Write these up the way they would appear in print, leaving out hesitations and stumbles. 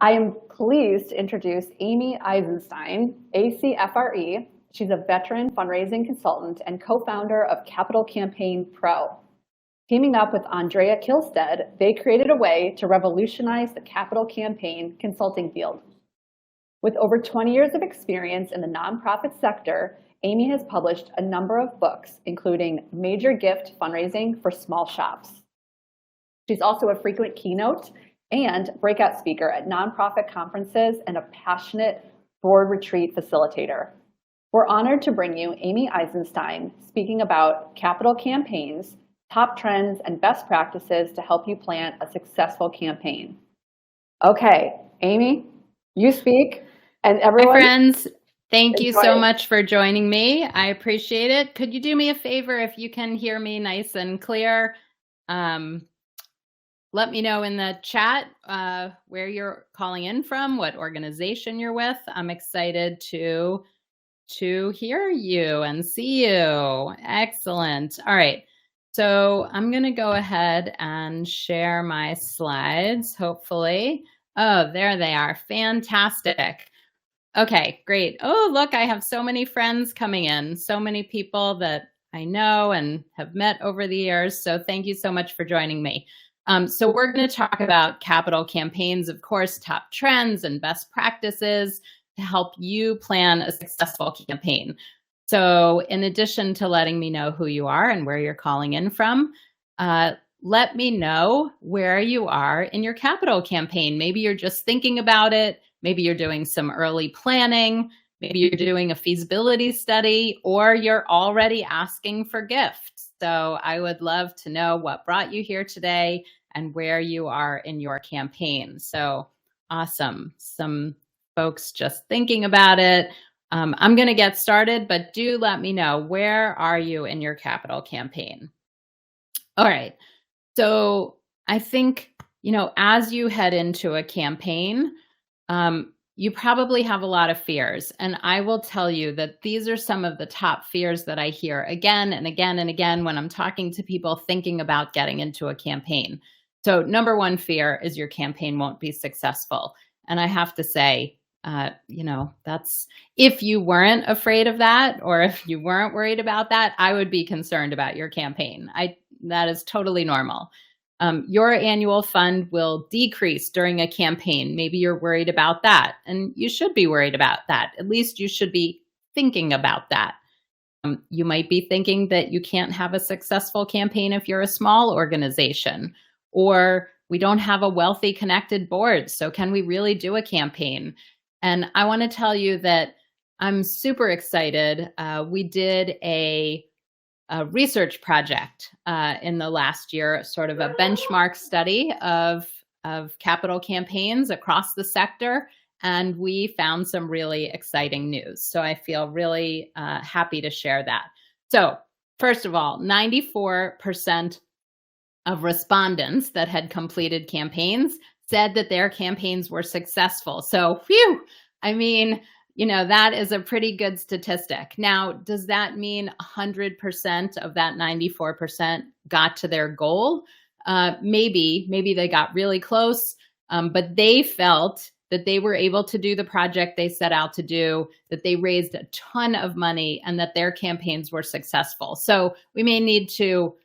I am pleased to introduce Amy Eisenstein, ACFRE. She's a veteran fundraising consultant and co-founder of Capital Campaign Pro. Teaming up with Andrea Kilstead, they created a way to revolutionize the capital campaign consulting field. With over 20 years of experience in the nonprofit sector, Amy has published a number of books, including Major Gift Fundraising for Small Shops. She's also a frequent keynote and breakout speaker at nonprofit conferences and a passionate board retreat facilitator. We're honored to bring you Amy Eisenstein speaking about capital campaigns, top trends, and best practices to help you plan a successful campaign. Okay, Amy, you speak, and everyone. Hi, friends. Thank you so much for joining me. I appreciate it. Could you do me a favor if you can hear me nice and clear? Let me know in the chat where you're calling in from, what organization you're with. I'm excited to hear you and see you. Excellent. All right. So I'm going to go ahead and share my slides, hopefully. Oh, there they are. Fantastic. Okay, great. Oh, look, I have so many friends coming in, so many people that I know and have met over the years. So thank you so much for joining me. So we're going to talk about capital campaigns, of course, top trends and best practices to help you plan a successful campaign. So in addition to letting me know who you are and where you're calling in from, let me know where you are in your capital campaign. Maybe you're just thinking about it. Maybe you're doing some early planning. Maybe you're doing a feasibility study, or you're already asking for gifts. So I would love to know what brought you here today and where you are in your campaign. So awesome. Some folks just thinking about it. I'm going to get started, but do let me know, where are you in your capital campaign? All right. So I think, as you head into a campaign, you probably have a lot of fears. And I will tell you that these are some of the top fears that I hear again and again and again when I'm talking to people thinking about getting into a campaign. So number one fear is your campaign won't be successful. And I have to say, that's, if you weren't afraid of that, or if you weren't worried about that, I would be concerned about your campaign. That is totally normal. Your annual fund will decrease during a campaign. Maybe you're worried about that, and you should be worried about that. At least you should be thinking about that. You might be thinking that you can't have a successful campaign if you're a small organization, or we don't have a wealthy connected board. So can we really do a campaign? And I want to tell you that I'm super excited. We did a research project in the last year, sort of a benchmark study of capital campaigns across the sector, and we found some really exciting news. So I feel really happy to share that. So first of all, 94% of respondents that had completed campaigns said that their campaigns were successful. So phew, that is a pretty good statistic. Now, does that mean 100% of that 94% got to their goal? Maybe they got really close, but they felt that they were able to do the project they set out to do, that they raised a ton of money, and that their campaigns were successful. So we may need to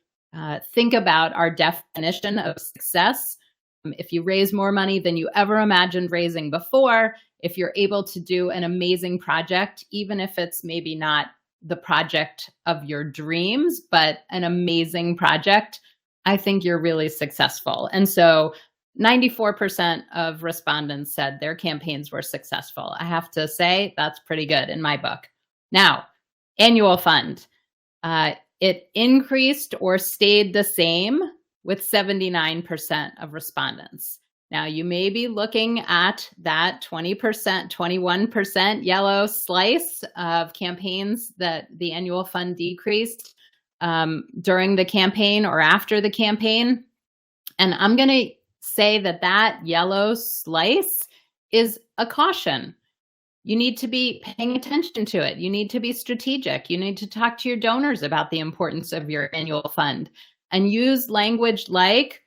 think about our definition of success. If you raise more money than you ever imagined raising before, if you're able to do an amazing project, even if it's maybe not the project of your dreams, but an amazing project, I think you're really successful. And so 94% of respondents said their campaigns were successful. I have to say that's pretty good in my book. Now, annual fund. It increased or stayed the same with 79% of respondents. Now, you may be looking at that 20%, 21% yellow slice of campaigns that the annual fund decreased during the campaign or after the campaign. And I'm going to say that yellow slice is a caution. You need to be paying attention to it. You need to be strategic. You need to talk to your donors about the importance of your annual fund and use language like,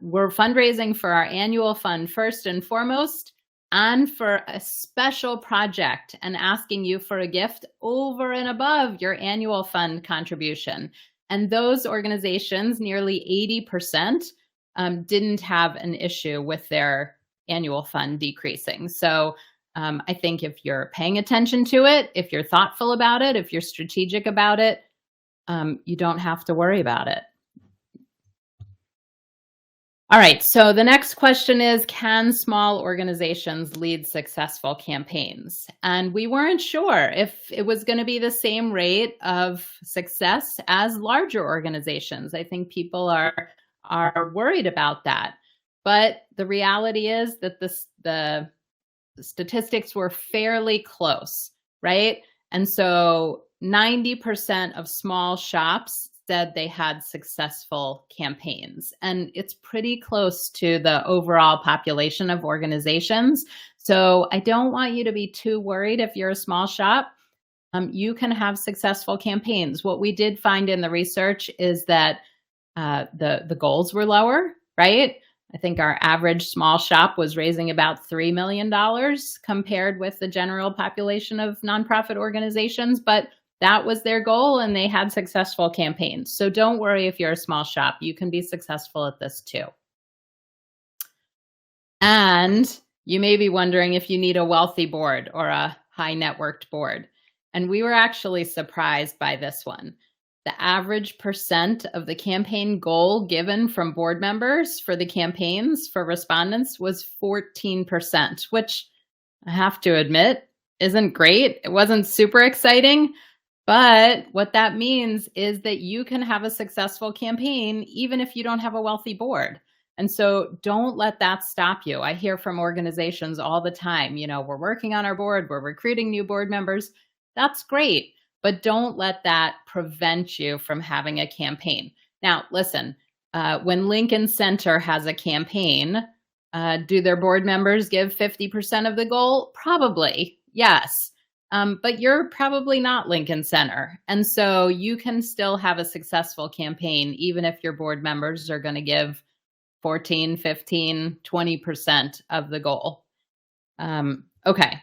we're fundraising for our annual fund first and foremost, and for a special project, and asking you for a gift over and above your annual fund contribution. And those organizations, nearly 80%, didn't have an issue with their annual fund decreasing. So I think if you're paying attention to it, if you're thoughtful about it, if you're strategic about it, you don't have to worry about it. All right, so the next question is, can small organizations lead successful campaigns? And we weren't sure if it was going to be the same rate of success as larger organizations. I think people are worried about that. But the reality is that the statistics were fairly close, right? And so 90% of small shops said they had successful campaigns. And it's pretty close to the overall population of organizations. So I don't want you to be too worried if you're a small shop. You can have successful campaigns. What we did find in the research is that the goals were lower, right? I think our average small shop was raising about $3 million compared with the general population of nonprofit organizations, but that was their goal and they had successful campaigns. So don't worry if you're a small shop, you can be successful at this too. And you may be wondering if you need a wealthy board or a high networked board. And we were actually surprised by this one. The average percent of the campaign goal given from board members for the campaigns for respondents was 14%, which I have to admit isn't great. It wasn't super exciting, but what that means is that you can have a successful campaign even if you don't have a wealthy board. And so don't let that stop you. I hear from organizations all the time, you know, we're working on our board, we're recruiting new board members. That's great. But don't let that prevent you from having a campaign. Now, listen, when Lincoln Center has a campaign, do their board members give 50% of the goal? Probably, yes. But you're probably not Lincoln Center. And so you can still have a successful campaign, even if your board members are going to give 14, 15, 20% of the goal. Okay.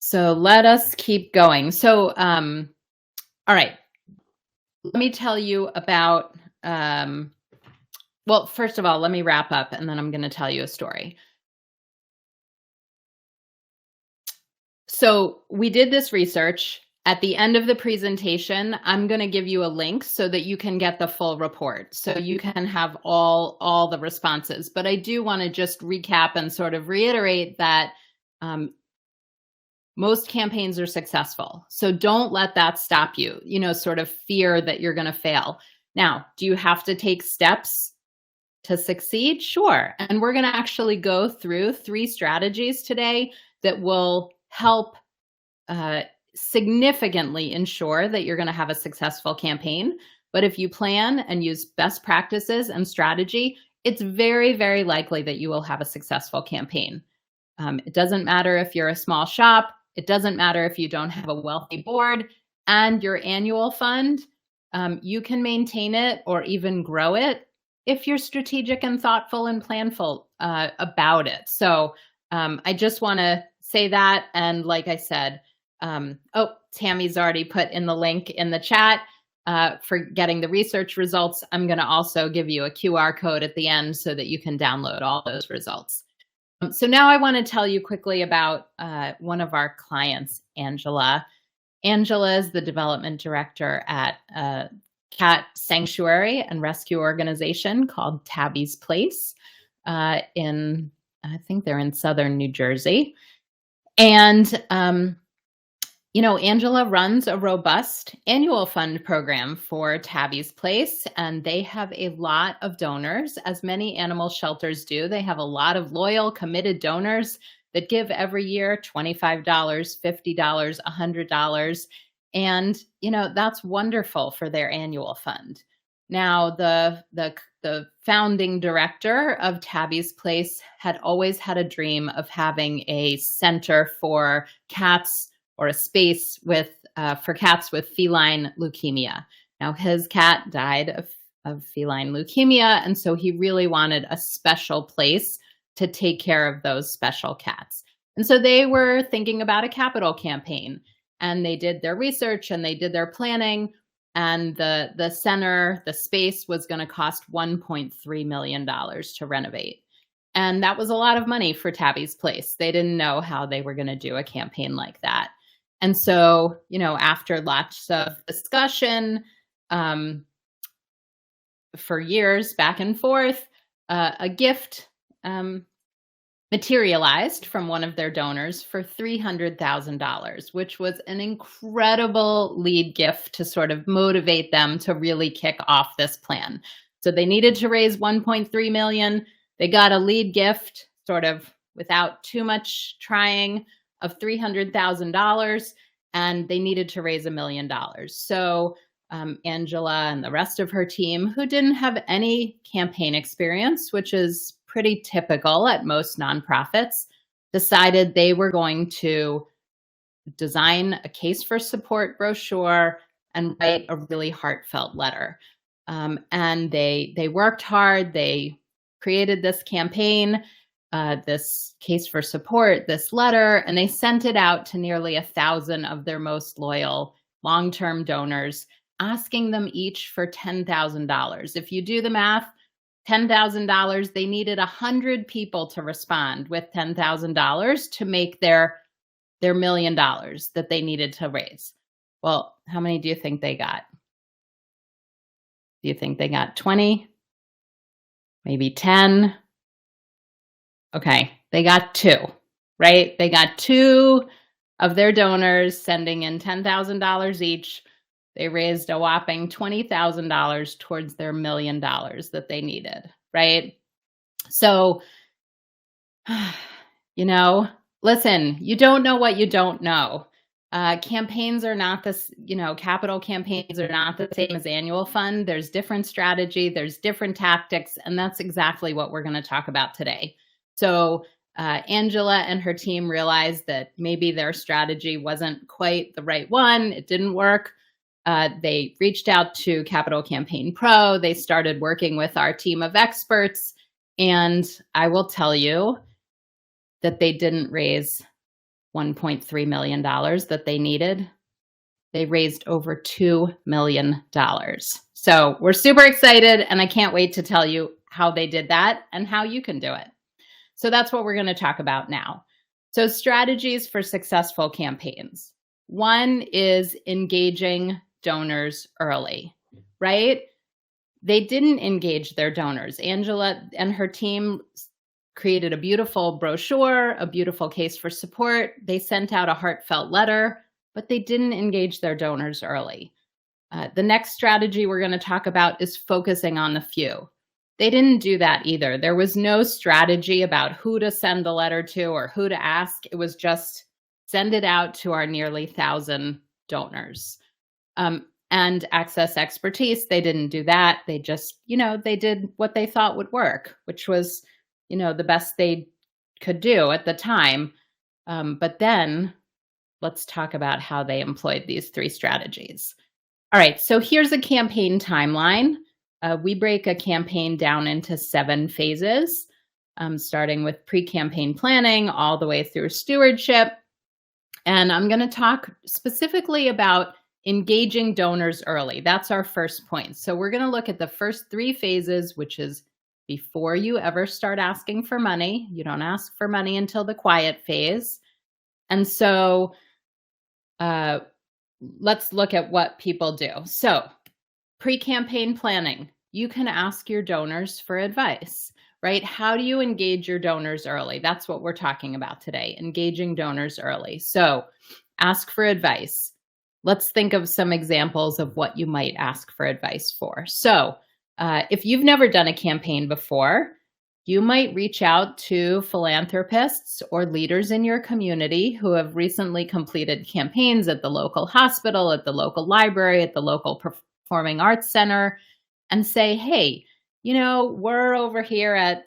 So let us keep going. So, all right, let me tell you about, well, first of all, let me wrap up and then I'm going to tell you a story. So we did this research. At the end of the presentation, I'm going to give you a link so that you can get the full report. So you can have all the responses. But I do want to just recap and sort of reiterate that most campaigns are successful. So don't let that stop you, you know, sort of fear that you're going to fail. Now, do you have to take steps to succeed? Sure. And we're going to actually go through 3 strategies today that will help significantly ensure that you're going to have a successful campaign. But if you plan and use best practices and strategy, it's very, very likely that you will have a successful campaign. It doesn't matter if you're a small shop. It doesn't matter if you don't have a wealthy board and your annual fund. You can maintain it or even grow it if you're strategic and thoughtful and planful about it. So I just want to say that. And like I said, oh, Tammy's already put in the link in the chat for getting the research results. I'm going to also give you a QR code at the end so that you can download all those results. So now I want to tell you quickly about one of our clients, Angela. Angela is the development director at a cat sanctuary and rescue organization called Tabby's Place I think they're in southern New Jersey. And you know, Angela runs a robust annual fund program for Tabby's Place, and they have a lot of donors, as many animal shelters do. They have a lot of loyal, committed donors that give every year $25, $50, $100. And, you know, that's wonderful for their annual fund. Now, the founding director of Tabby's Place had always had a dream of having a center for cats, or a space with for cats with feline leukemia. Now, his cat died feline leukemia. And so he really wanted a special place to take care of those special cats. And so they were thinking about a capital campaign, and they did their research and they did their planning. And the center, the space was going to cost $1.3 million to renovate. And that was a lot of money for Tabby's Place. They didn't know how they were going to do a campaign like that. And so, after lots of discussion for years back and forth, a gift materialized from one of their donors for $300,000, which was an incredible lead gift to sort of motivate them to really kick off this plan. So they needed to raise 1.3 million. They got a lead gift sort of without too much trying of $300,000, and they needed to raise $1 million. So Angela and the rest of her team, who didn't have any campaign experience, which is pretty typical at most nonprofits, decided they were going to design a case for support brochure and write a really heartfelt letter. And they worked hard. They created this campaign, this case for support, this letter, and they sent it out to nearly 1,000 of their most loyal long-term donors, asking them each for $10,000. If you do the math, $10,000, they needed 100 people to respond with $10,000 to make their $1 million that they needed to raise. Well, how many do you think they got? Do you think they got 20? Maybe 10? Okay, they got 2, right? They got 2 of their donors sending in $10,000 each. They raised a whopping $20,000 towards their $1 million that they needed, right? So, listen, you don't know what you don't know. Campaigns are not this, capital campaigns are not the same as annual fund. There's different strategy, there's different tactics, and that's exactly what we're going to talk about today. So Angela and her team realized that maybe their strategy wasn't quite the right one. It didn't work. They reached out to Capital Campaign Pro. They started working with our team of experts. And I will tell you that they didn't raise $1.3 million that they needed. They raised over $2 million. So we're super excited, and I can't wait to tell you how they did that and how you can do it. So that's what we're going to talk about now. So strategies for successful campaigns. One is engaging donors early, right? They didn't engage their donors. Angela and her team created a beautiful brochure, a beautiful case for support. They sent out a heartfelt letter, but they didn't engage their donors early. The next strategy we're going to talk about is focusing on the few. They didn't do that either. There was no strategy about who to send the letter to or who to ask. It was just send it out to our nearly 1,000 donors. And access expertise, they didn't do that. They just, they did what they thought would work, which was, the best they could do at the time. But then let's talk about how they employed these 3 strategies. All right, so here's a campaign timeline. We break a campaign down into 7 phases, starting with pre-campaign planning all the way through stewardship. And I'm going to talk specifically about engaging donors early. That's our first point. So we're going to look at the first 3 phases, which is before you ever start asking for money. You don't ask for money until the quiet phase. And so let's look at what people do. So pre-campaign planning, you can ask your donors for advice, right? How do you engage your donors early? That's what we're talking about today, engaging donors early. So ask for advice. Let's think of some examples of what you might ask for advice for. So if you've never done a campaign before, you might reach out to philanthropists or leaders in your community who have recently completed campaigns at the local hospital, at the local library, at the local performing arts center, and say, hey, we're over here at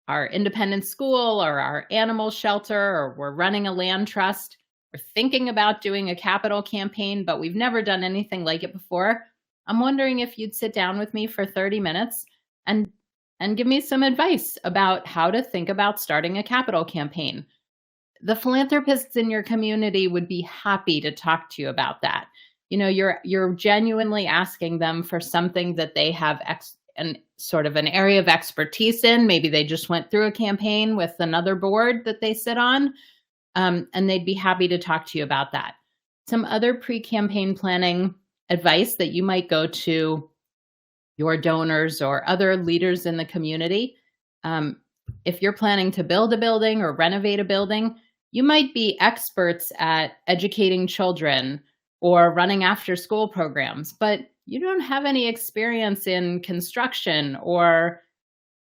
our independent school or our animal shelter, or we're running a land trust. We're thinking about doing a capital campaign, but we've never done anything like it before. I'm wondering if you'd sit down with me for 30 minutes and give me some advice about how to think about starting a capital campaign. The philanthropists in your community would be happy to talk to you about that. You're genuinely asking them for something that they have an sort of an area of expertise in. Maybe they just went through a campaign with another board that they sit on, and they'd be happy to talk to you about that. Some other pre-campaign planning advice that you might go to your donors or other leaders in the community. If you're planning to build a building or renovate a building, you might be experts at educating children or running after school programs, but you don't have any experience in construction or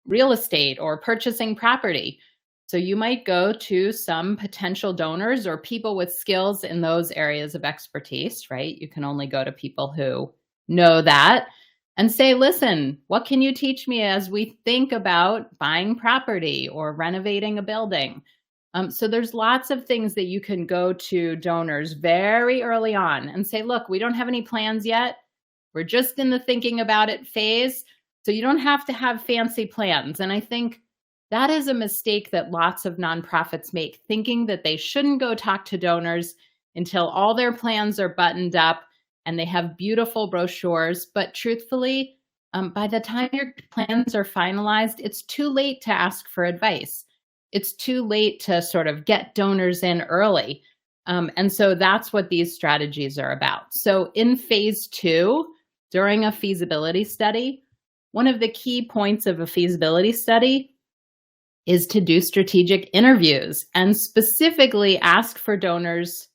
real estate or purchasing property. So you might go to some potential donors or people with skills in those areas of expertise, right? You can only go to people who know that and say, listen, what can you teach me as we think about buying property or renovating a building? So there's lots of things that you can go to donors very early on and say, look, we don't have any plans yet. We're just in the thinking about it phase. So you don't have to have fancy plans. And I think that is a mistake that lots of nonprofits make, thinking that they shouldn't go talk to donors until all their plans are buttoned up and they have beautiful brochures. But truthfully, by the time your plans are finalized, it's too late to ask for advice. It's too late to sort of get donors in early. And so that's what these strategies are about. So in phase 2, during a feasibility study, one of the key points of a feasibility study is to do strategic interviews and specifically ask for donors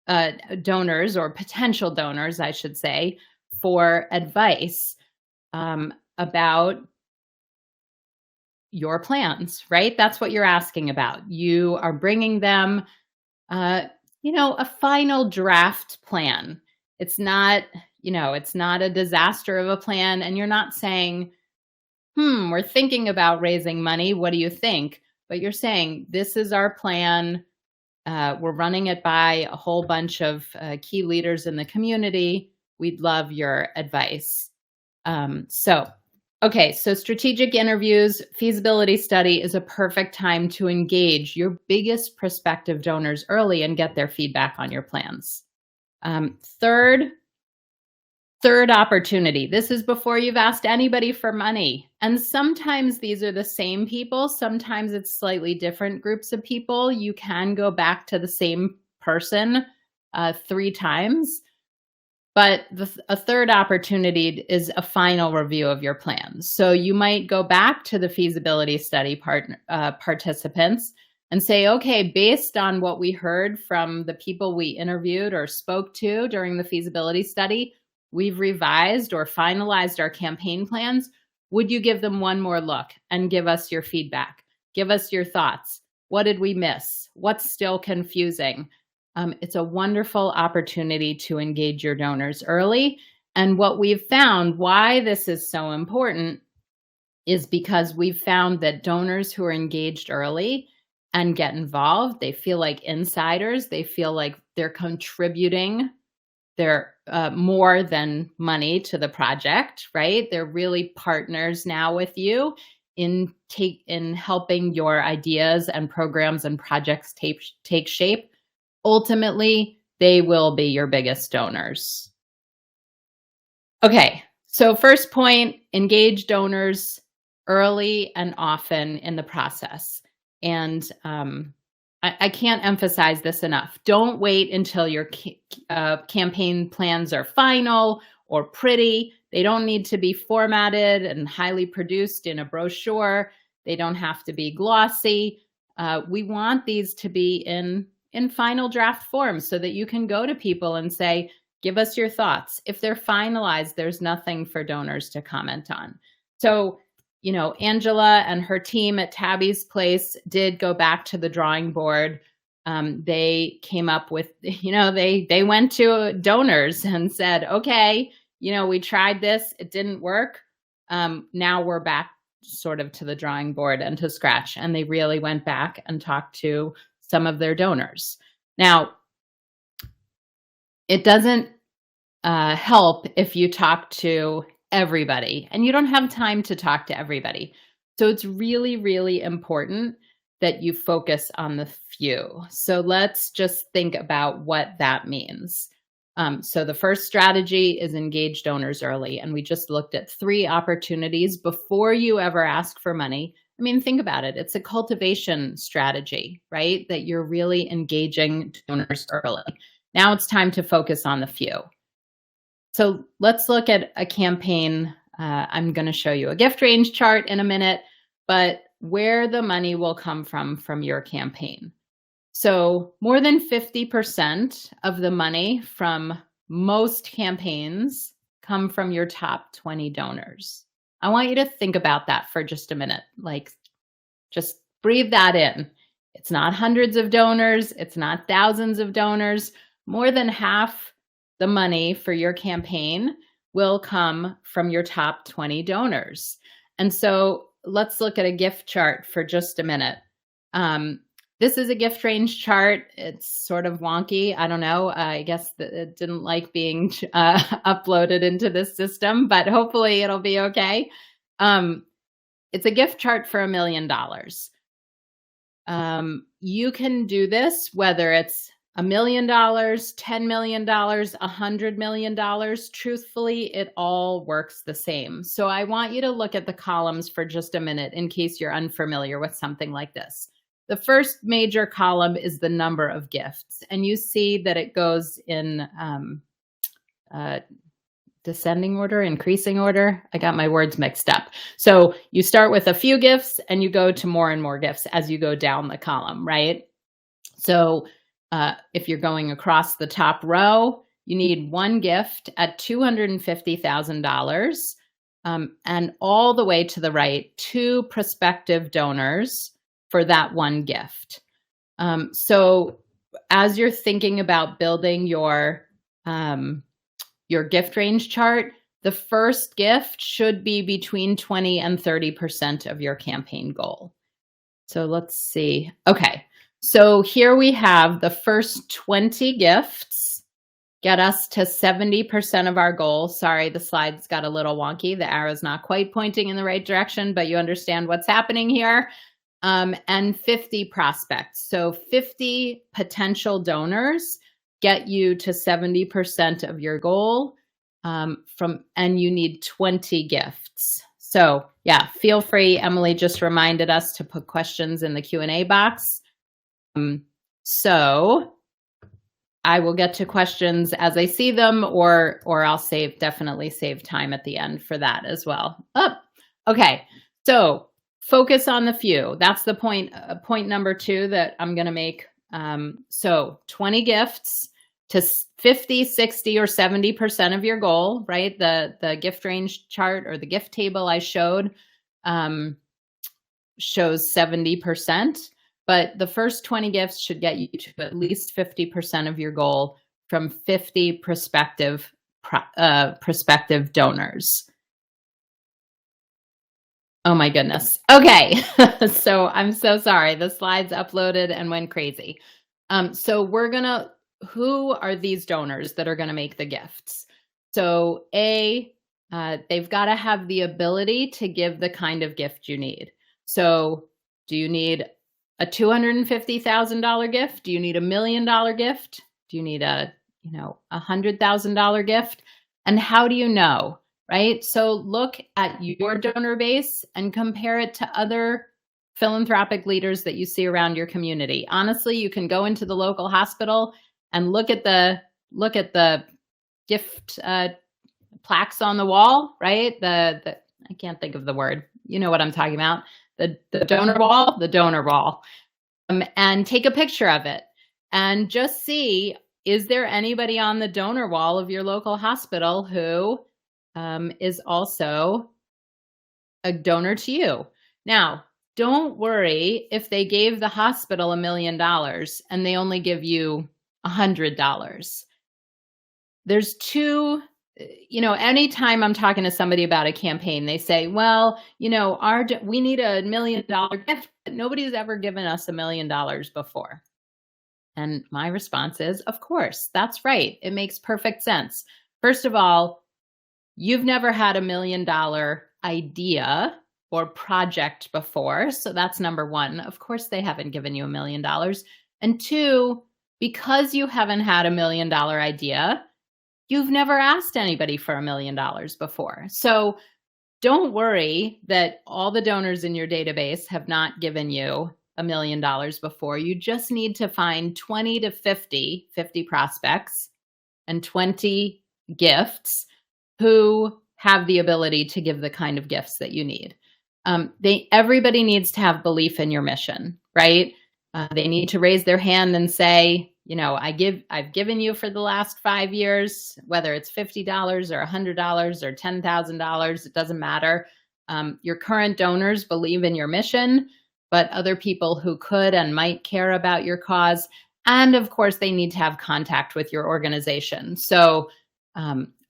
or potential donors, I should say, for advice about your plans, right? That's what you're asking about. You are bringing them, a final draft plan. It's not a disaster of a plan, and you're not saying, we're thinking about raising money. What do you think? But you're saying, this is our plan. We're running it by a whole bunch of key leaders in the community. We'd love your advice. So strategic interviews, feasibility study is a perfect time to engage your biggest prospective donors early and get their feedback on your plans. Third opportunity. This is before you've asked anybody for money. And sometimes these are the same people. Sometimes it's slightly different groups of people. You can go back to the same person 3 times. But a third opportunity is a final review of your plans. So you might go back to the feasibility study participants and say, okay, based on what we heard from the people we interviewed or spoke to during the feasibility study, we've revised or finalized our campaign plans. Would you give them one more look and give us your feedback? Give us your thoughts. What did we miss? What's still confusing? It's a wonderful opportunity to engage your donors early. And what we've found, why this is so important, is because we've found that donors who are engaged early and get involved, they feel like insiders. They feel like they're contributing their more than money to the project, right? They're really partners now with you in helping your ideas and programs and projects take shape. Ultimately, they will be your biggest donors. Okay, so first point, engage donors early and often in the process. And I can't emphasize this enough. Don't wait until your campaign plans are final or pretty. They don't need to be formatted and highly produced in a brochure. They don't have to be glossy. We want these to be in final draft form so that you can go to people and say, give us your thoughts. If they're finalized, there's nothing for donors to comment on. So, Angela and her team at Tabby's Place did go back to the drawing board. They came up with, they went to donors and said, okay, we tried this, it didn't work. Now we're back sort of to the drawing board and to scratch. And they really went back and talked to some of their donors. Now, it doesn't help if you talk to everybody, and you don't have time to talk to everybody. So it's really, really important that you focus on the few. So let's just think about what that means. So the first strategy is engage donors early. And we just looked at 3 opportunities before you ever ask for money. I mean, think about it. It's a cultivation strategy, right? That you're really engaging donors early. Now it's time to focus on the few. So let's look at a campaign. I'm going to show you a gift range chart in a minute, but where the money will come from your campaign. So more than 50% of the money from most campaigns come from your top 20 donors. I want you to think about that for just a minute. Like, just breathe that in. It's not hundreds of donors. It's not thousands of donors. More than half the money for your campaign will come from your top 20 donors. And so let's look at a gift chart for just a minute. This is a gift range chart. It's sort of wonky. I don't know. I guess it didn't like being uploaded into this system, but hopefully it'll be okay. It's a gift chart for $1 million. You can do this whether it's $1 million, $10 million, $100 million. Truthfully, it all works the same. So I want you to look at the columns for just a minute in case you're unfamiliar with something like this. The first major column is the number of gifts, and you see that it goes in descending order, increasing order. I got my words mixed up. So you start with a few gifts and you go to more and more gifts as you go down the column, right? So if you're going across the top row, you need 1 gift at $250,000, and all the way to the right, 2 prospective donors for that 1 gift. So as you're thinking about building your gift range chart, the first gift should be between 20 and 30% of your campaign goal. So let's see. Okay. So here we have the first 20 gifts get us to 70% of our goal. Sorry, the slides got a little wonky. The arrow's not quite pointing in the right direction, but you understand what's happening here. And 50 prospects. So 50 potential donors get you to 70% of your goal, and you need 20 gifts. So yeah, feel free. Emily just reminded us to put questions in the Q&A box. So I will get to questions as I see them, or I'll definitely save time at the end for that as well. Okay. So focus on the few. That's the point number 2 that I'm going to make. So 20 gifts to 50, 60, or 70% of your goal, right? The gift range chart or the gift table I showed shows 70. But the first 20 gifts should get you to at least 50% of your goal from 50 prospective donors. Oh my goodness. Okay. So I'm so sorry. The slides uploaded and went crazy. So who are these donors that are going to make the gifts? So they've got to have the ability to give the kind of gift you need. So do you need a $250,000 gift? Do you need $1 million gift? Do you need a $100,000 gift? And how do you know, right? So look at your donor base and compare it to other philanthropic leaders that you see around your community. Honestly, you can go into the local hospital and look at the gift plaques on the wall, right? I can't think of the word. You know what I'm talking about. The donor wall, and take a picture of it and just see, is there anybody on the donor wall of your local hospital who is also a donor to you? Now, don't worry if they gave the hospital $1 million and they only give you $100. There's anytime I'm talking to somebody about a campaign, they say, well, we need $1 million gift, but nobody's ever given us $1 million before. And my response is, of course, that's right. It makes perfect sense. First of all, you've never had $1 million idea or project before. So that's number one. Of course, they haven't given you $1 million. And two, because you haven't had $1 million idea, you've never asked anybody for $1 million before. So don't worry that all the donors in your database have not given you $1 million before. You just need to find 20 to 50 prospects and 20 gifts who have the ability to give the kind of gifts that you need. Everybody needs to have belief in your mission, right? They need to raise their hand and say, I've given you for the last 5 years, whether it's $50 or $100 or $10,000, it doesn't matter. Your current donors believe in your mission, but other people who could and might care about your cause. And of course, they need to have contact with your organization. So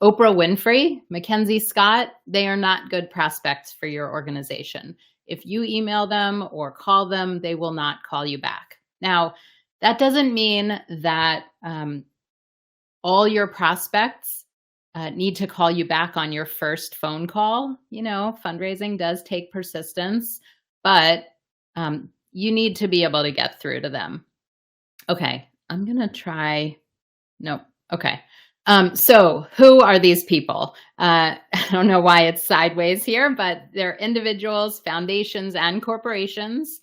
Oprah Winfrey, Mackenzie Scott, they are not good prospects for your organization. If you email them or call them, they will not call you back. Now, that doesn't mean that all your prospects need to call you back on your first phone call. Fundraising does take persistence, but you need to be able to get through to them. Okay, I'm going to try. Nope. Okay. So who are these people? I don't know why it's sideways here, but they're individuals, foundations, and corporations.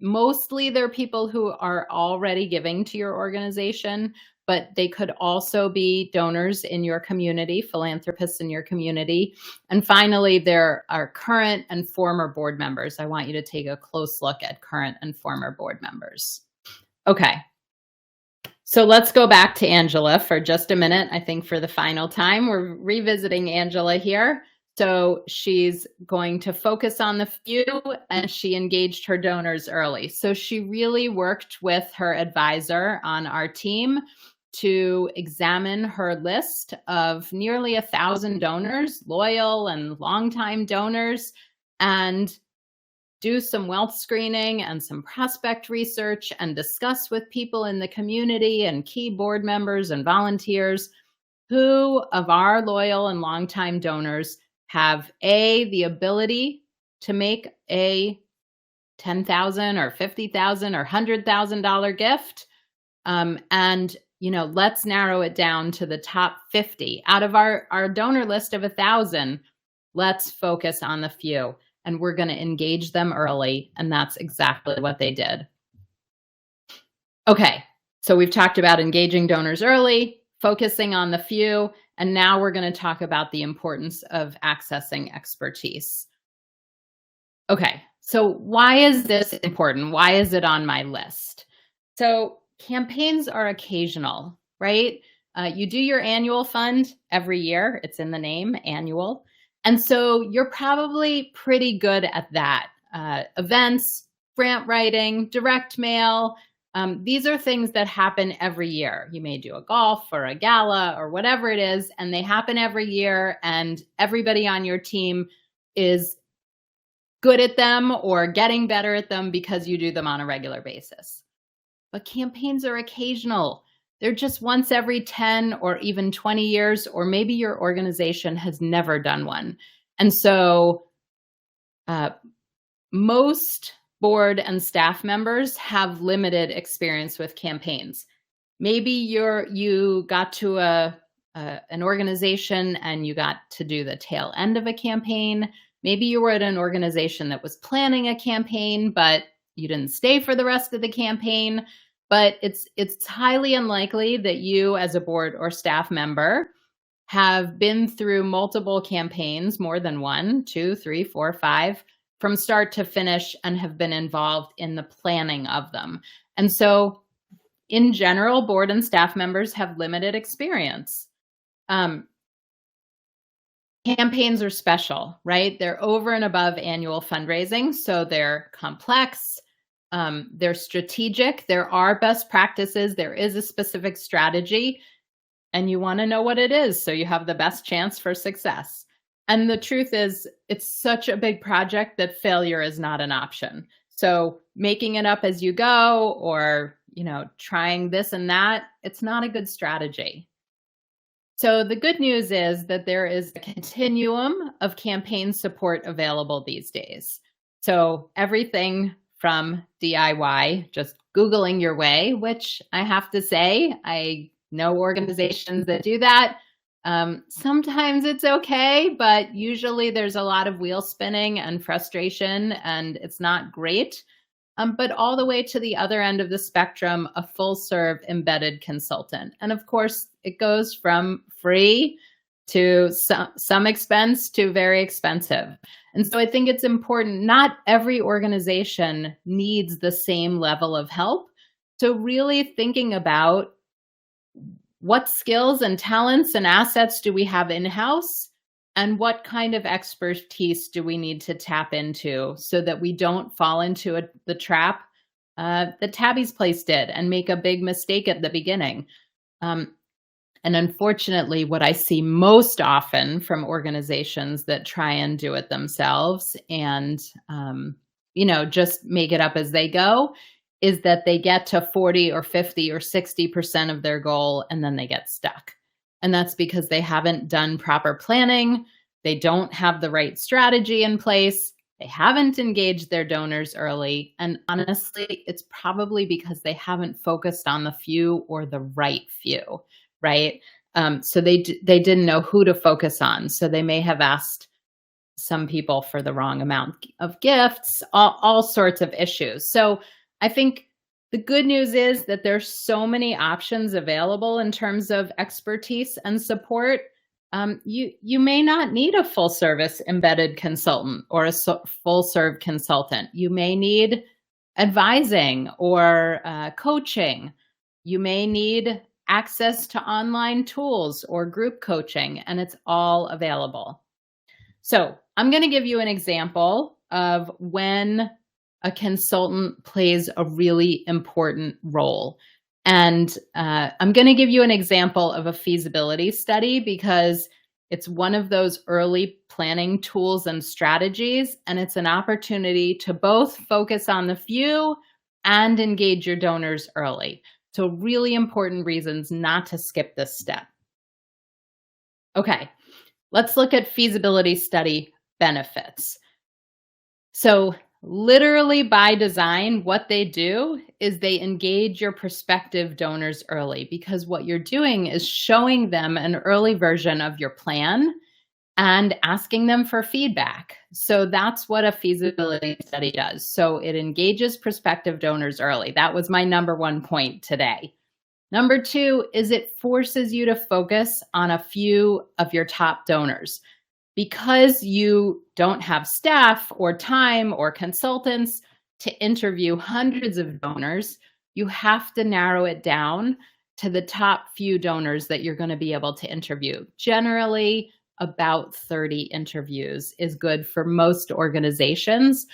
Mostly they're people who are already giving to your organization, but they could also be donors in your community, philanthropists in your community. And finally, there are current and former board members. I want you to take a close look at current and former board members. Okay. So let's go back to Angela for just a minute. I think for the final time, we're revisiting Angela here. So she's going to focus on the few, and she engaged her donors early. So she really worked with her advisor on our team to examine her list of nearly 1,000 donors, loyal and longtime donors, and do some wealth screening and some prospect research and discuss with people in the community and key board members and volunteers who of our loyal and longtime donors have the ability to make a $10,000 or $50,000 or $100,000 gift. And let's narrow it down to the top 50 out of our donor list of 1,000. Let's focus on the few. And we're going to engage them early. And that's exactly what they did. Okay, so we've talked about engaging donors early, focusing on the few, and now we're going to talk about the importance of accessing expertise. Okay, so why is this important? Why is it on my list? So campaigns are occasional, right? You do your annual fund every year. It's in the name, annual. And so you're probably pretty good at that. Events, grant writing, direct mail. These are things that happen every year. You may do a golf or a gala or whatever it is, and they happen every year, and everybody on your team is good at them or getting better at them because you do them on a regular basis. But campaigns are occasional. They're just once every 10 or even 20 years, or maybe your organization has never done one. And so most board and staff members have limited experience with campaigns. Maybe you got to an organization and you got to do the tail end of a campaign. Maybe you were at an organization that was planning a campaign, but you didn't stay for the rest of the campaign. But it's highly unlikely that you as a board or staff member have been through multiple campaigns, more than 1, 2, 3, 4, 5, from start to finish, and have been involved in the planning of them. And so in general, board and staff members have limited experience. Campaigns are special, right? They're over and above annual fundraising, so they're complex. They're strategic. There are best practices. There is a specific strategy, and you want to know what it is so you have the best chance for success. And the truth is, it's such a big project that failure is not an option. So making it up as you go, or trying this and that, it's not a good strategy. So the good news is that there is a continuum of campaign support available these days. So everything from DIY, just Googling your way, which I have to say, I know organizations that do that. Sometimes it's okay, but usually there's a lot of wheel spinning and frustration, and it's not great. But all the way to the other end of the spectrum, a full serve embedded consultant. And of course, it goes from free to some expense to very expensive. And so I think it's important, not every organization needs the same level of help. So really thinking about what skills and talents and assets do we have in-house, and what kind of expertise do we need to tap into so that we don't fall into the trap that Tabby's Place did and make a big mistake at the beginning. And unfortunately, what I see most often from organizations that try and do it themselves and just make it up as they go is that they get to 40 or 50 or 60% of their goal and then they get stuck. And that's because they haven't done proper planning. They don't have the right strategy in place. They haven't engaged their donors early. And honestly, it's probably because they haven't focused on the few or the right few, right? So they didn't know who to focus on. So they may have asked some people for the wrong amount of gifts, all sorts of issues. So I think the good news is that there's so many options available in terms of expertise and support. You may not need a full service embedded consultant or a full serve consultant. You may need advising or coaching. You may need access to online tools or group coaching, and it's all available. So I'm going to give you an example of when a consultant plays a really important role. And I'm going to give you an example of a feasibility study because it's one of those early planning tools and strategies, and it's an opportunity to both focus on the few and engage your donors early. So really important reasons not to skip this step. Okay, let's look at feasibility study benefits. So literally by design, what they do is they engage your prospective donors early, because what you're doing is showing them an early version of your plan and asking them for feedback. So that's what a feasibility study does. So it engages prospective donors early. That was my number one point today. Number two is it forces you to focus on a few of your top donors. Because you don't have staff or time or consultants to interview hundreds of donors, you have to narrow it down to the top few donors that you're going to be able to interview. Generally, about 30 interviews is good for most organizations.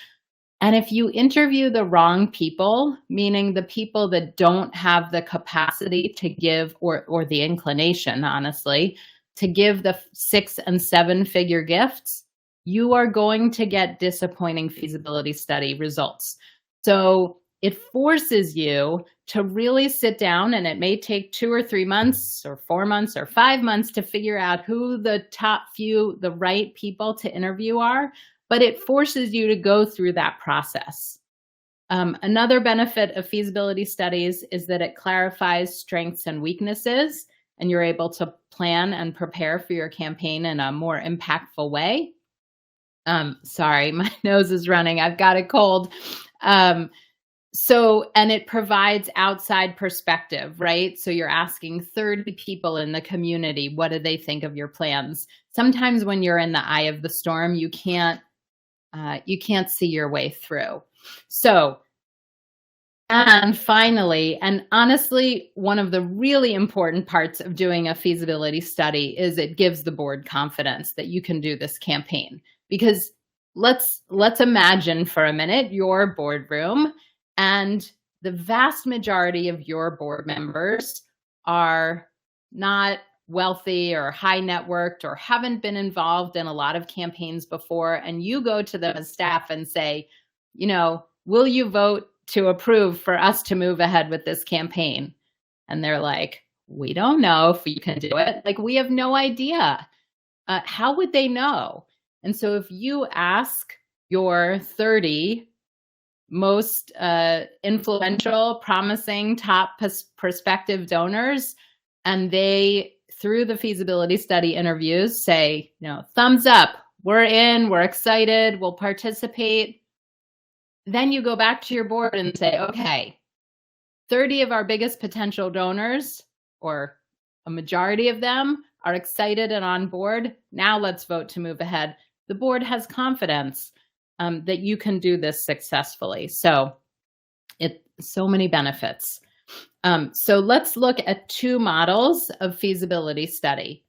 And if you interview the wrong people, meaning the people that don't have the capacity to give or the inclination, honestly, to give the 6 and 7 figure gifts, you are going to get disappointing feasibility study results. So it forces you to really sit down, and it may take 2 or 3 months or 4 months or 5 months to figure out who the top few, the right people to interview are, but it forces you to go through that process. Another benefit of feasibility studies is that it clarifies strengths and weaknesses, and you're able to plan and prepare for your campaign in a more impactful way. Sorry, my nose is running. I've got a cold. And it provides outside perspective, right? So you're asking 30 people in the community, what do they think of your plans? Sometimes when you're in the eye of the storm, you can't see your way through. So, and finally, and honestly, one of the really important parts of doing a feasibility study is it gives the board confidence that you can do this campaign. Because let's imagine for a minute your boardroom, and the vast majority of your board members are not wealthy or high networked or haven't been involved in a lot of campaigns before. And you go to them as staff and say, will you vote to approve for us to move ahead with this campaign? And they're like, we don't know if you can do it. Like, we have no idea. How would they know? And so if you ask your 30 most influential, promising, top prospective donors, and they, through the feasibility study interviews, say, thumbs up, we're in, we're excited, we'll participate. Then you go back to your board and say, okay, 30 of our biggest potential donors, or a majority of them, are excited and on board. Now let's vote to move ahead. The board has confidence that you can do this successfully. So so many benefits. So let's look at two models of feasibility study.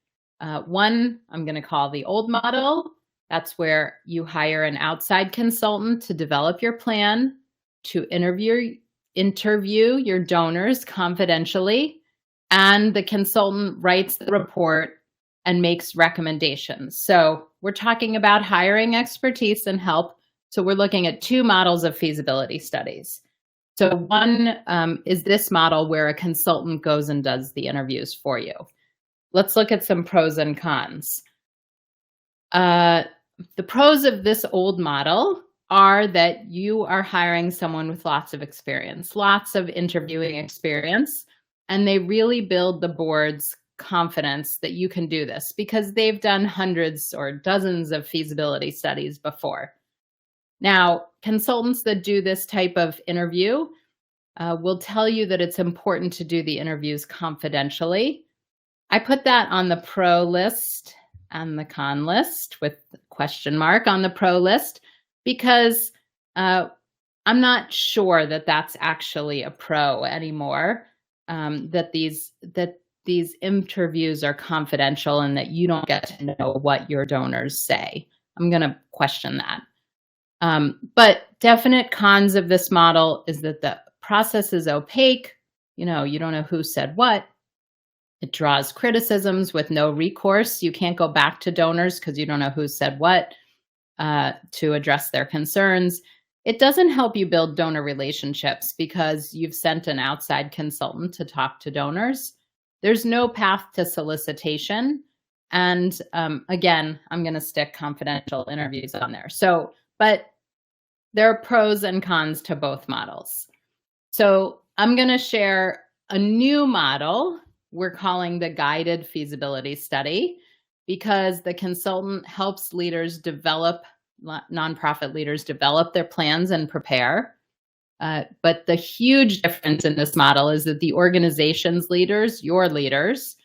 One I'm going to call the old model. That's where you hire an outside consultant to develop your plan, to interview your donors confidentially, and the consultant writes the report and makes recommendations. So we're talking about hiring expertise and help. So we're looking at two models of feasibility studies. So one is this model where a consultant goes and does the interviews for you. Let's look at some pros and cons. The pros of this old model are that you are hiring someone with lots of experience, lots of interviewing experience, and they really build the board's confidence that you can do this because they've done hundreds or dozens of feasibility studies before. Now, consultants that do this type of interview will tell you that it's important to do the interviews confidentially. I put that on the pro list and the con list with question mark on the pro list because I'm not sure that that's actually a pro anymore, that these interviews are confidential and that you don't get to know what your donors say. I'm going to question that. But definite cons of this model is that the process is opaque. You don't know who said what. It draws criticisms with no recourse. You can't go back to donors because you don't know who said what to address their concerns. It doesn't help you build donor relationships because you've sent an outside consultant to talk to donors. There's no path to solicitation. And again, I'm going to stick confidential interviews on there. But there are pros and cons to both models. So I'm going to share a new model we're calling the guided feasibility study because the consultant helps nonprofit leaders develop their plans and prepare. But the huge difference in this model is that the organization's leaders, your leaders,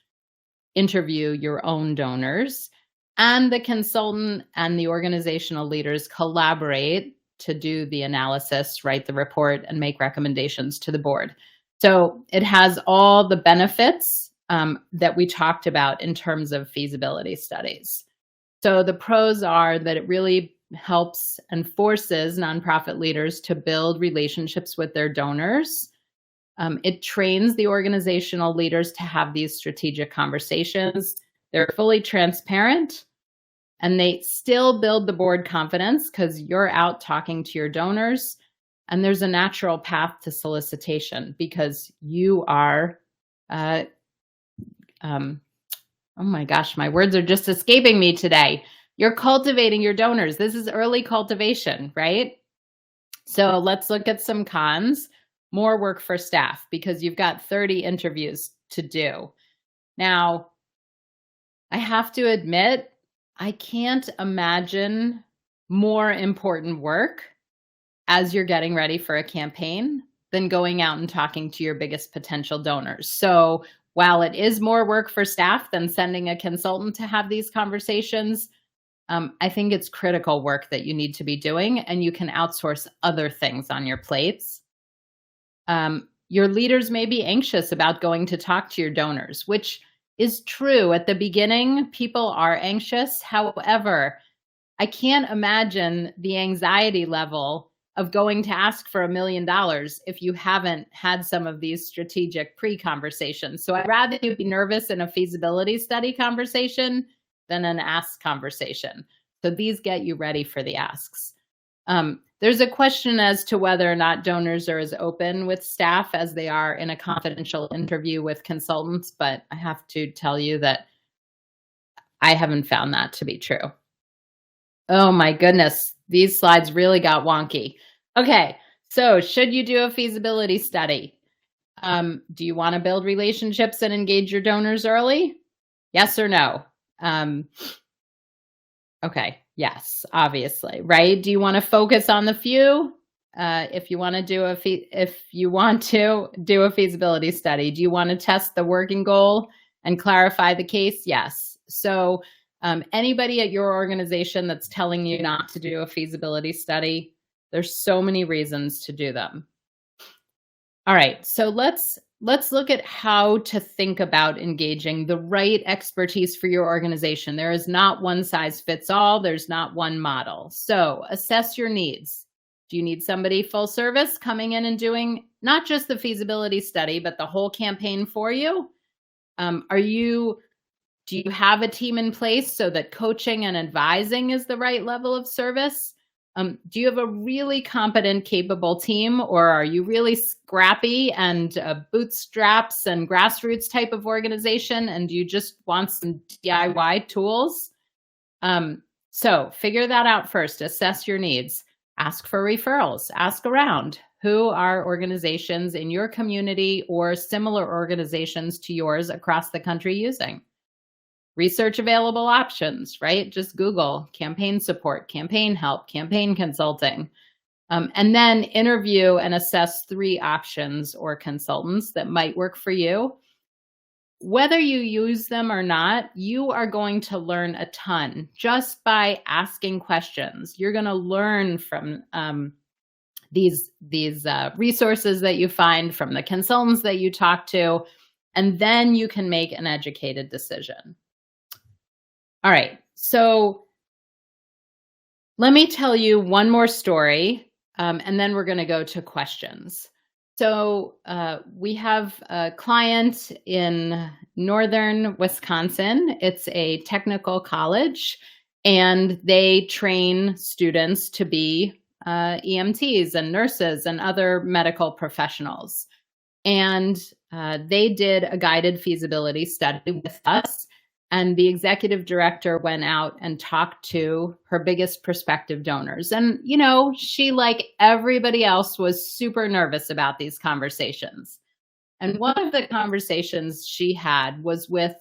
interview your own donors, and the consultant and the organizational leaders collaborate to do the analysis, write the report, and make recommendations to the board. So it has all the benefits that we talked about in terms of feasibility studies. So the pros are that it really helps and forces nonprofit leaders to build relationships with their donors. It trains the organizational leaders to have these strategic conversations. They're fully transparent, and they still build the board confidence because you're out talking to your donors, and there's a natural path to solicitation because you are, oh my gosh, my words are just escaping me today. You're cultivating your donors. This is early cultivation, right? So let's look at some cons. More work for staff because you've got 30 interviews to do. Now, I have to admit, I can't imagine more important work as you're getting ready for a campaign than going out and talking to your biggest potential donors. So while it is more work for staff than sending a consultant to have these conversations, I think it's critical work that you need to be doing, and you can outsource other things on your plates. Your leaders may be anxious about going to talk to your donors, which is true. At the beginning, people are anxious. However, I can't imagine the anxiety level of going to ask for $1 million if you haven't had some of these strategic pre-conversations. So I'd rather you be nervous in a feasibility study conversation than an ask conversation. So these get you ready for the asks. There's a question as to whether or not donors are as open with staff as they are in a confidential interview with consultants, but I have to tell you that I haven't found that to be true. Oh my goodness, these slides really got wonky. Okay, so should you do a feasibility study? Do you want to build relationships and engage your donors early? Yes or no? Okay, yes, obviously, right? Do you want to focus on the few? If you want to do a feasibility study, do you want to test the working goal and clarify the case? Yes. So anybody at your organization that's telling you not to do a feasibility study, there's so many reasons to do them. All right, so let's look at how to think about engaging the right expertise for your organization. There is not one size fits all. There's not one model. So assess your needs. Do you need somebody full service coming in and doing not just the feasibility study, but the whole campaign for you? Do you have a team in place so that coaching and advising is the right level of service? Do you have a really competent, capable team, or are you really scrappy and bootstraps and grassroots type of organization, and do you just want some DIY tools? So figure that out first. Assess your needs. Ask for referrals. Ask around. Who are organizations in your community or similar organizations to yours across the country using? Research available options, right? Just Google campaign support, campaign help, campaign consulting. And then interview and assess 3 options or consultants that might work for you. Whether you use them or not, you are going to learn a ton just by asking questions. You're going to learn from these resources that you find, from the consultants that you talk to, and then you can make an educated decision. All right, so let me tell you one more story, and then we're going to go to questions. So we have a client in northern Wisconsin. It's a technical college, and they train students to be EMTs and nurses and other medical professionals. And they did a guided feasibility study with us. And the executive director went out and talked to her biggest prospective donors. And, you know, she, like everybody else, was super nervous about these conversations. And one of the conversations she had was with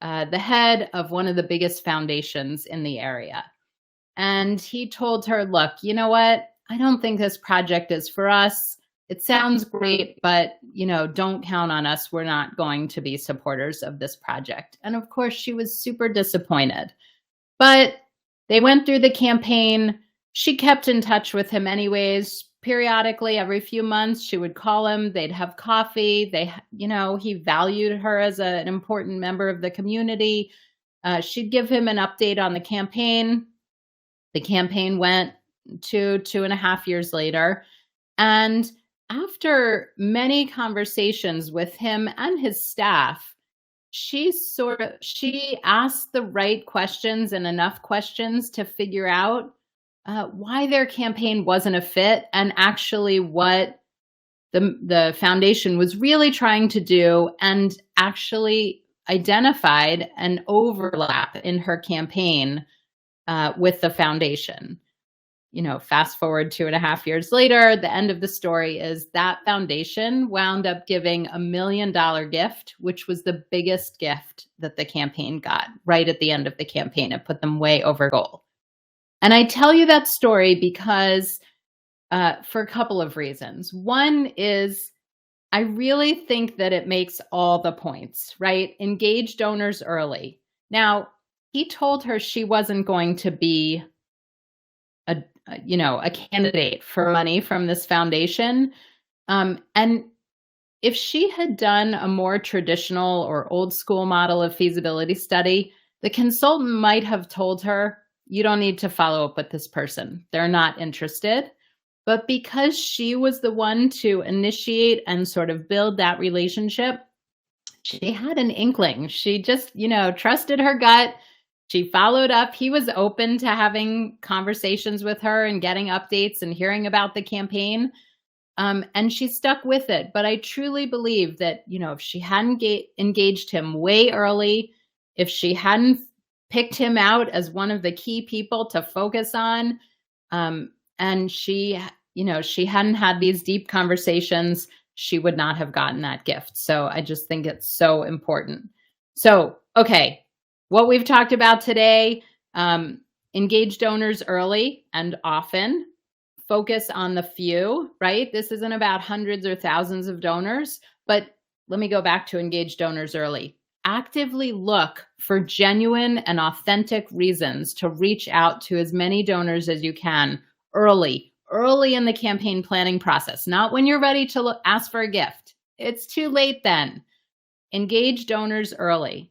the head of one of the biggest foundations in the area. And he told her, look, you know what? I don't think this project is for us. It sounds great, but, you know, don't count on us. We're not going to be supporters of this project. And of course, she was super disappointed. But they went through the campaign. She kept in touch with him anyways. Periodically, every few months, she would call him. They'd have coffee. He valued her as an important member of the community. She'd give him an update on the campaign. The campaign went 2.5 years later. And after many conversations with him and his staff, she asked the right questions and enough questions to figure out why their campaign wasn't a fit, and actually what the foundation was really trying to do, and actually identified an overlap in her campaign with the foundation. You know, fast forward 2.5 years later, the end of the story is that foundation wound up giving $1 million gift, which was the biggest gift that the campaign got right at the end of the campaign. It put them way over goal. And I tell you that story because for a couple of reasons. One is I really think that it makes all the points, right? Engage donors early. Now, he told her she wasn't going to be a candidate for money from this foundation. And if she had done a more traditional or old school model of feasibility study, the consultant might have told her, you don't need to follow up with this person. They're not interested. But because she was the one to initiate and sort of build that relationship, she had an inkling. She just, trusted her gut. She followed up. He was open to having conversations with her and getting updates and hearing about the campaign. And she stuck with it. But I truly believe that, if she hadn't engaged him way early, if she hadn't picked him out as one of the key people to focus on, and she hadn't had these deep conversations, she would not have gotten that gift. So I just think it's so important. So, okay, what we've talked about today, engage donors early and often. Focus on the few, right? This isn't about hundreds or thousands of donors, but let me go back to engage donors early. Actively look for genuine and authentic reasons to reach out to as many donors as you can early in the campaign planning process, not when you're ready to ask for a gift. It's too late then. Engage donors early.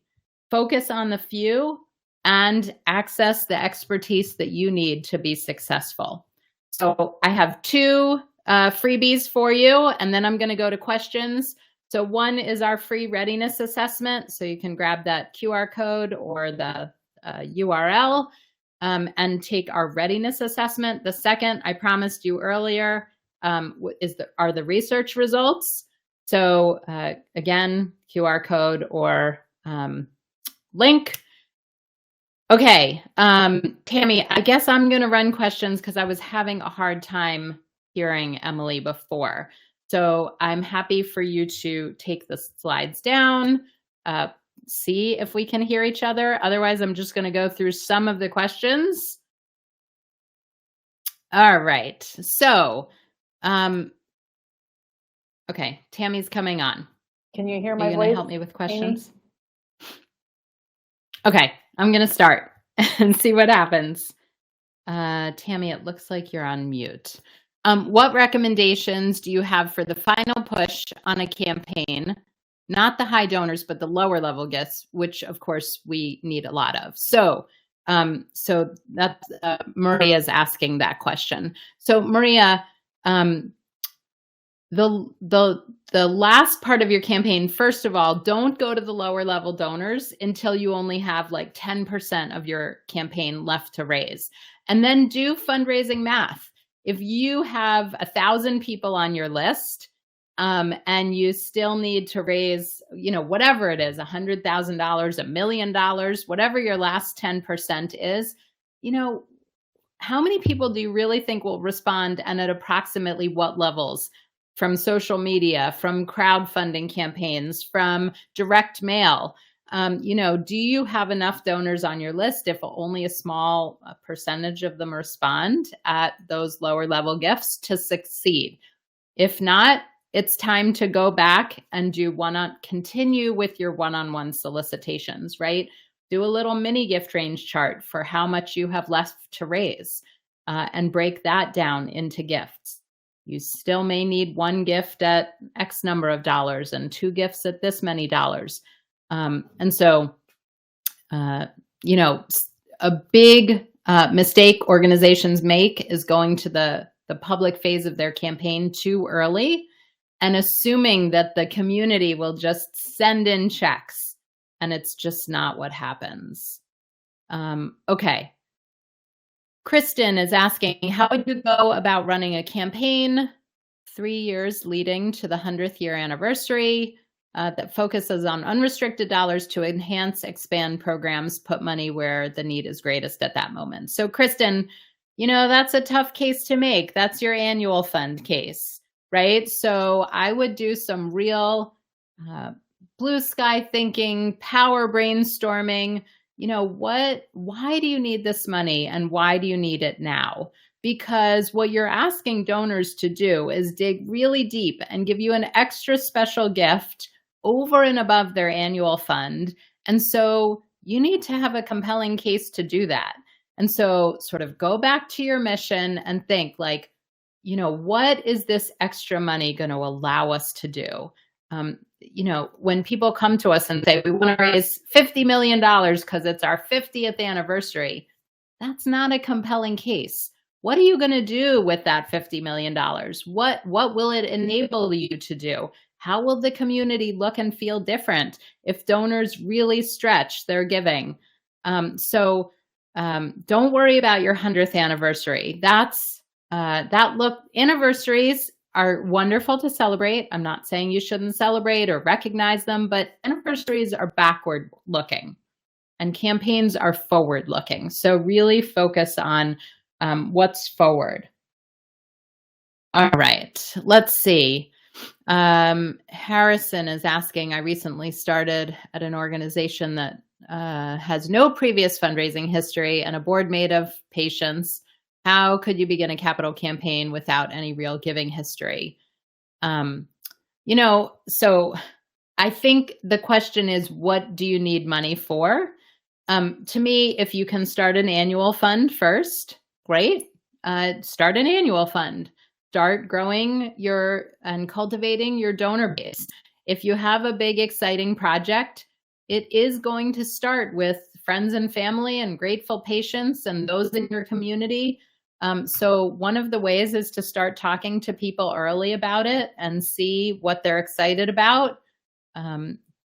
Focus on the few and access the expertise that you need to be successful. So I have two freebies for you, and then I'm going to go to questions. So one is our free readiness assessment. So you can grab that QR code or the URL and take our readiness assessment. The second, I promised you earlier, are the research results. So again, QR code or link. Okay, Tammy, I guess I'm going to run questions because I was having a hard time hearing Emily before. So I'm happy for you to take the slides down, see if we can hear each other. Otherwise, I'm just going to go through some of the questions. All right, so, okay, Tammy's coming on. Can you hear my voice? Are you going to help me with questions? Amy? Okay, I'm going to start and see what happens. Tammy, it looks like you're on mute. What recommendations do you have for the final push on a campaign? Not the high donors, but the lower level gifts, which of course we need a lot of. So that's Maria's asking that question. So Maria, the last part of your campaign, first of all, don't go to the lower level donors until you only have like 10% of your campaign left to raise. And then do fundraising math. If you have 1,000 people on your list and you still need to raise, whatever it is, $100,000, $1 million, whatever your last 10% is, how many people do you really think will respond and at approximately what levels? From social media, from crowdfunding campaigns, from direct mail. Do you have enough donors on your list if only a small percentage of them respond at those lower level gifts to succeed? If not, it's time to go back and continue with your one-on-one solicitations, right? Do a little mini gift range chart for how much you have left to raise and break that down into gifts. You still may need one gift at X number of dollars and two gifts at this many dollars. And so, a big mistake organizations make is going to the public phase of their campaign too early and assuming that the community will just send in checks. And it's just not what happens. Okay. Kristen is asking, how would you go about running a campaign 3 years leading to the 100th year anniversary that focuses on unrestricted dollars to enhance, expand programs, put money where the need is greatest at that moment? So Kristen, that's a tough case to make. That's your annual fund case, right? So I would do some real blue sky thinking, power brainstorming. Why do you need this money and why do you need it now? Because what you're asking donors to do is dig really deep and give you an extra special gift over and above their annual fund. And so you need to have a compelling case to do that. And so sort of go back to your mission and think what is this extra money going to allow us to do? When people come to us and say, we want to raise $50 million because it's our 50th anniversary, that's not a compelling case. What are you going to do with that $50 million? What will it enable you to do? How will the community look and feel different if donors really stretch their giving? Don't worry about your 100th anniversary. Anniversaries are wonderful to celebrate. I'm not saying you shouldn't celebrate or recognize them, but anniversaries are backward looking and campaigns are forward looking. So really focus on what's forward. All right, let's see. Harrison is asking, I recently started at an organization that has no previous fundraising history and a board made of patients. How could you begin a capital campaign without any real giving history? So I think the question is, what do you need money for? To me, if you can start an annual fund first, great. Start an annual fund. Start growing and cultivating your donor base. If you have a big, exciting project, it is going to start with friends and family and grateful patients and those in your community. So one of the ways is to start talking to people early about it and see what they're excited about.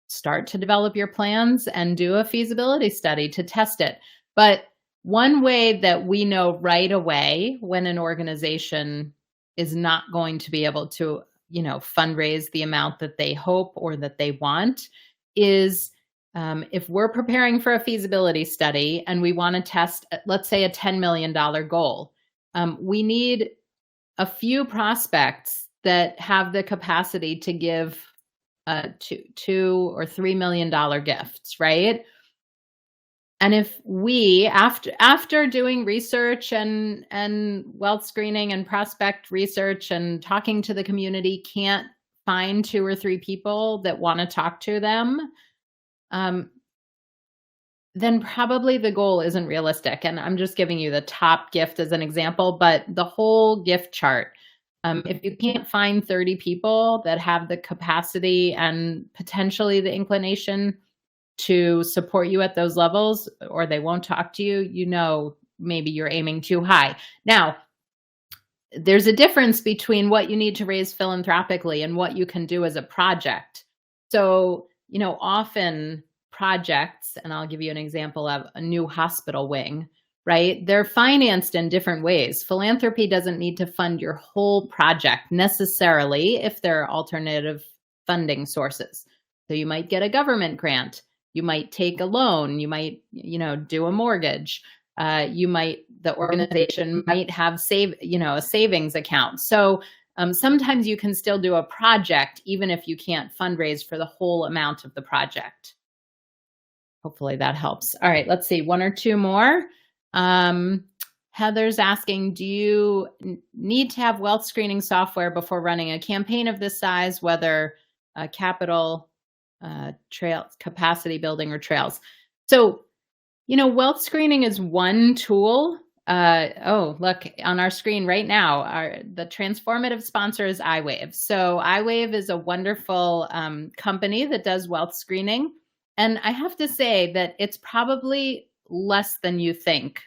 Start to develop your plans and do a feasibility study to test it. But one way that we know right away when an organization is not going to be able to, fundraise the amount that they hope or that they want is if we're preparing for a feasibility study and we want to test, let's say, a $10 million goal, we need a few prospects that have the capacity to give $2 or $3 million gifts, right? And if we, after doing research and wealth screening and prospect research and talking to the community, can't find 2 or 3 people that want to talk to them, then probably the goal isn't realistic. And I'm just giving you the top gift as an example, but the whole gift chart. If you can't find 30 people that have the capacity and potentially the inclination to support you at those levels, or they won't talk to you, maybe you're aiming too high. Now, there's a difference between what you need to raise philanthropically and what you can do as a project. So, often projects, and I'll give you an example of a new hospital wing, right? They're financed in different ways. Philanthropy doesn't need to fund your whole project necessarily if there are alternative funding sources. So you might get a government grant. You might take a loan. You might, do a mortgage. The organization might have a savings account. So sometimes you can still do a project even if you can't fundraise for the whole amount of the project. Hopefully that helps. All right, let's see, 1 or 2 more. Heather's asking, do you need to have wealth screening software before running a campaign of this size, whether capital, trails, capacity building, or trails? So, wealth screening is one tool. Look on our screen right now, the transformative sponsor is iWave. So iWave is a wonderful company that does wealth screening. And I have to say that it's probably less than you think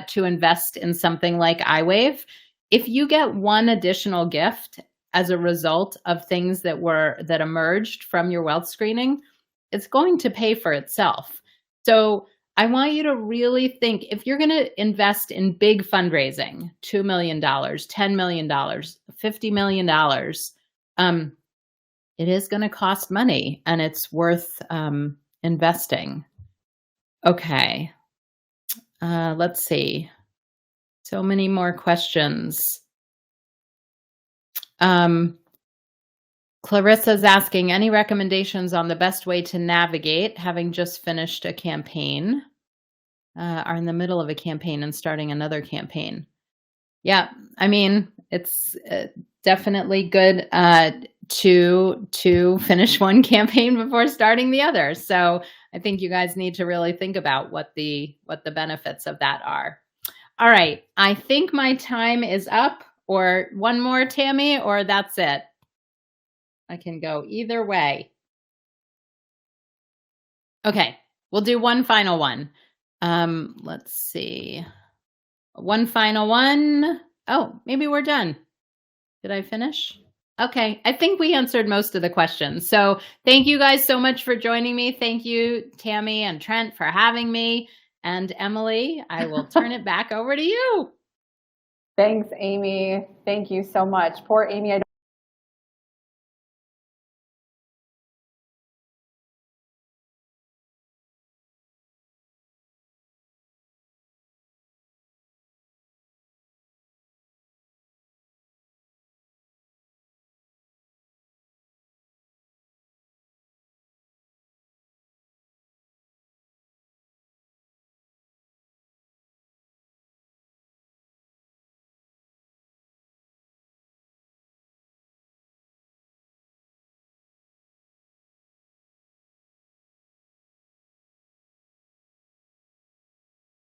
to invest in something like iWave. If you get one additional gift as a result of things that emerged from your wealth screening, it's going to pay for itself. So I want you to really think, if you're going to invest in big fundraising, $2 million, $10 million, $50 million, it is going to cost money and it's worth investing. Okay. Let's see. So many more questions. Clarissa's asking, any recommendations on the best way to navigate having just finished a campaign, are in the middle of a campaign and starting another campaign? Yeah, I mean, it's definitely good to finish one campaign before starting the other. So I think you guys need to really think about what the benefits of that are. All right, I think my time is up. Or one more, Tammy, or that's it? I can go either way. Okay, we'll do one final one. Let's see. One final one. Oh, maybe we're done. Did I finish? Okay, I think we answered most of the questions. So thank you guys so much for joining me. Thank you, Tammy and Trent, for having me. And Emily, I will turn it back over to you. Thanks, Amy. Thank you so much. Poor Amy, I